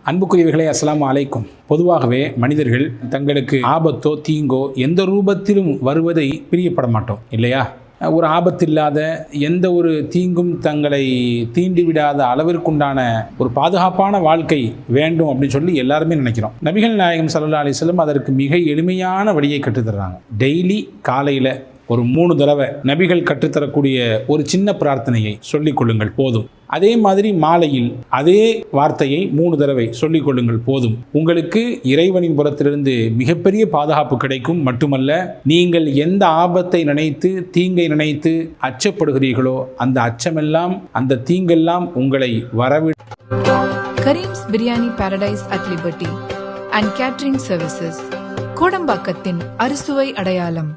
அன்புக்குரியவர்களே, அஸ்ஸலாமு அலைக்கும். பொதுவாகவே மனிதர்கள் தங்களுக்கு ஆபத்தோ தீங்கோ எந்த ரூபத்திலும் வருவதை பிரியப்பட மாட்டோம் இல்லையா? ஒரு ஆபத்தில்லாத எந்த ஒரு தீங்கும் தங்களை தீண்டிவிடாத அளவிற்குண்டான ஒரு பாதுகாப்பான வாழ்க்கை வேண்டும் அப்படின்னு சொல்லி எல்லாருமே நினைக்கிறோம். நபிகள் நாயகம் ஸல்லல்லாஹு அலைஹி வஸல்லம் அதற்கு மிக எளிமையான வழியை கற்றுத்தர்றாங்க. டெய்லி காலையில் ஒரு 3 தடவை நபிகள் கற்றுத்தரக்கூடிய ஒரு சின்ன பிரார்த்தனையை சொல்லிக் கொள்ளுங்கள் போதும். அதே மாதிரி மாலையில் அதே வார்த்தையை 3 தடவை சொல்லிக் கொள்ளுங்கள் போதும். உங்களுக்கு இறைவனின் புறத்திலிருந்து மிகப்பெரிய பாதுகாப்பு கிடைக்கும். மட்டுமல்ல, நீங்கள் எந்த ஆபத்தை நினைத்து தீங்கை நினைத்து அச்சப்படுகிறீர்களோ அந்த அச்சமெல்லாம் அந்த தீங்கெல்லாம் உங்களை வரவிட. Karim's biryani paradise at Liberty and catering services, கோடம்பாக்கத்தின் அறுசுவை அடையாளம்.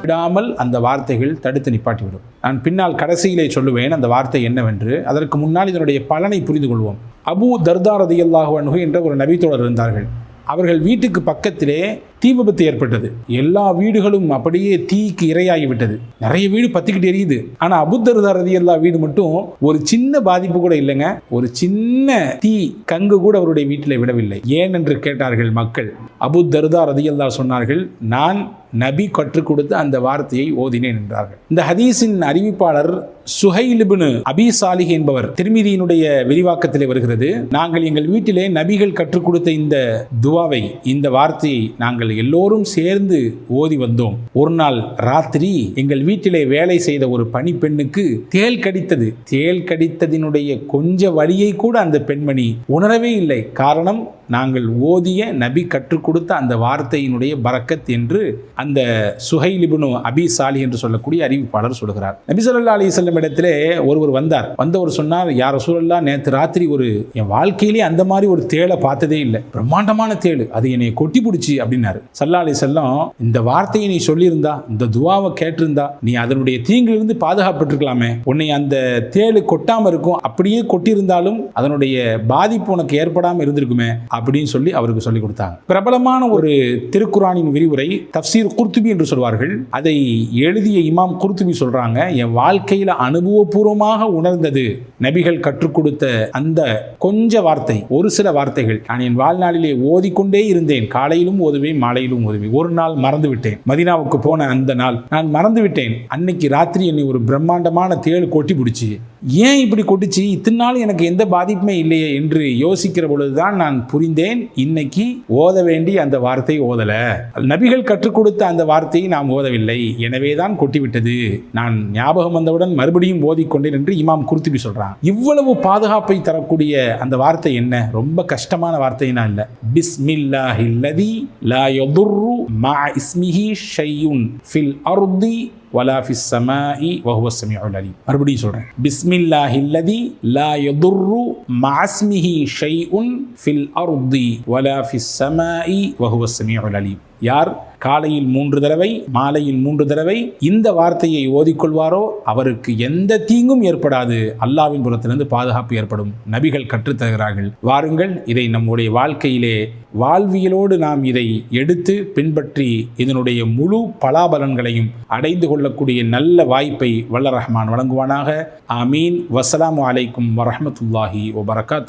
விடாமல் அந்த வார்த்தைகள் தடுத்து நிப்பாட்டிவிடும். நான் பின்னால் கடைசியிலே சொல்லுவேன் அந்த வார்த்தை என்னவென்று. அதற்கு முன்னால் இதனுடைய பலனை புரிந்து கொள்வோம். அபூ தர்தா ரலியல்லாஹு அன்ஹு என்ற ஒரு நபித்தோழர் இருந்தார்கள். அவர்கள் வீட்டுக்கு பக்கத்திலே தீ விபத்து ஏற்பட்டது. எல்லா வீடுகளும் அப்படியே தீக்கு இரையாகிவிட்டது. நிறைய வீடு பத்திக்கிட்டு எரியுது. ஆனால் அபூ தர்தா ரலியல்லாஹு வீடு மட்டும் ஒரு சின்ன பாதிப்பு கூட இல்லைங்க. ஒரு சின்ன தீ கங்கு கூட அவருடைய வீட்டில் விடவில்லை. ஏன் என்று கேட்டார்கள் மக்கள். அபூ தர்தா ரலியல்லாஹு சொன்னார்கள், நான் நபி கற்றுக் கொடுத்த அந்த வார்த்தையை ஓதினேன் என்றார்கள். இந்த ஹதீஸின் அறிவிப்பாளர் சுஹைல் இப்னு அபி சாலிஹ் என்பவர். திர்மிதியினுடைய விரிவாக்கத்திலே வருகிறது, நாங்கள் எங்கள் வீட்டிலே நபிகள் கற்றுக் கொடுத்த இந்த துவாவை, இந்த வார்த்தையை நாங்கள் எல்லோரும் சேர்ந்து ஓதி வந்தோம். ஒரு நாள் ராத்திரி எங்கள் வீட்டிலே வேலை செய்த ஒரு பணிப்பெண்ணுக்கு தேள் கடித்தது. தேள் கடித்ததினுடைய கொஞ்ச வலியை கூட அந்த பெண்மணி உணரவே இல்லை. காரணம், நாங்கள் ஓதிய நபி கற்றுக் கொடுத்த அந்த வார்த்தையினுடைய பரக்கத் என்று அந்த சுஹைல் இப்னு அபி சாலிஹ் என்று சொல்லக்கூடிய அறிவிப்பாளர் சொல்கிறார். நபி ஸல்லல்லாஹு அலைஹி வஸல்லம் இடத்திலே ஒருவர் வந்தார். வந்தவர் சொன்னார், யா ரசூலல்லாஹ், நேற்று ராத்திரி என் வாழ்க்கையிலே அந்த மாதிரி ஒரு தேளை பார்த்ததே இல்லை. பிரம்மாண்டமான தேள், அது என்னை கொட்டி பிடிச்சி அப்படின்னாரு. ஸல்லல்லாஹு அலைஹி வஸல்லம், இந்த வார்த்தையை நீ சொல்லியிருந்தா, இந்த துவாவை கேட்டிருந்தா, நீ அதனுடைய தீங்கிலிருந்து பாதுகாப்பட்டிருக்கலாமே. உன்னை அந்த தேள் கொட்டாமல் இருக்கும். அப்படியே கொட்டியிருந்தாலும் அதனுடைய பாதிப்பு உனக்கு ஏற்படாமல் இருந்திருக்குமே அப்படின்னு சொல்லி அவருக்கு சொல்லிக் கொடுத்தாங்க. பிரபலமான ஒரு திருக்குரானின் விரிவுரை, தஃப்சீர் குர்துபி என்று சொல்வார்கள். அதை எழுதிய இமாம் குர்துபி சொல்றாங்க, என் வாழ்க்கையில அனுபவபூர்வமாக உணர்ந்தது நபிகள் கற்றுக் கொடுத்த அந்த கொஞ்ச வார்த்தை, ஒரு சில வார்த்தைகள் நான் என் வாழ்நாளிலே ஓதிக்கொண்டே இருந்தேன். காலையிலும் ஓதுவேன், மாலையிலும் ஓதுவேன். ஒரு நாள் மறந்து விட்டேன். மதீனாவுக்கு போன அந்த நாள் நான் மறந்து விட்டேன். அன்னைக்கு ராத்திரி என்னை ஒரு பிரம்மாண்டமான தேள் கொட்டி பிடிச்சி. ஏன் இப்படி கொட்டிச்சு? இத்தனை நாள் எனக்கு எந்த பாதிப்புமே இல்லையே என்று யோசிக்கிற பொழுதுதான் நான் புரிந்தேன், இன்னைக்கு ஓத வேண்டி அந்த வார்த்தை ஓதல. நபிகள் கற்றுக் கொடுத்த அந்த வார்த்தையை நாம் ஓதவில்லை, எனவேதான் கொட்டிவிட்டது. நான் ஞாபகம் வந்தவுடன் மறுபடியும் ஓதிக்கொண்டேன் என்று இமாம் குர்துபி சொல்றான். இவ்வளவு பாதுகாப்பை தரக்கூடிய அந்த வார்த்தை என்ன? ரொம்ப கஷ்டமான வார்த்தைனா இல்ல. பிஸ்மில்லாஹில்லதி லா யதுர்ரு மஅ இஸ்மிஹி ஷையுன் ஃபில் அர்தி வலா ஃபிஸ் ஸமாஇ வஹுவ ஸமீஉல் அலீம். மறுபடியும் சொல்றேன், பிஸ்மில்லாஹில்லதி லா யதுர்ரு மஅ இஸ்மிஹி ஷைஉன் ஃபில் அர்தி வலா ஃபிஸ் ஸமாஇ வஹுவ ஸமீஉல் அலீம். யார் காலையில் 3 தடவை மாலையில் 3 தடவை இந்த வார்த்தையை ஓதிக்கொள்வாரோ அவருக்கு எந்த தீங்கும் ஏற்படாது. அல்லாஹ்வின் புறத்திலிருந்து பாதுகாப்பு ஏற்படும். நபிகள் கற்றுத்தருகிறார்கள். வாருங்கள், இதை நம்முடைய வாழ்க்கையிலே வாழ்வியலோடு நாம் இதை எடுத்து பின்பற்றி இதனுடைய முழு பலாபலன்களையும் அடைந்து கொள்ளக்கூடிய நல்ல வாய்ப்பை வல்ல ரஹ்மான் வழங்குவானாக. ஆமீன். வஸ்ஸலாமு அலைக்கும் வரஹ்மத்துல்லாஹி வபரகாத்துஹு.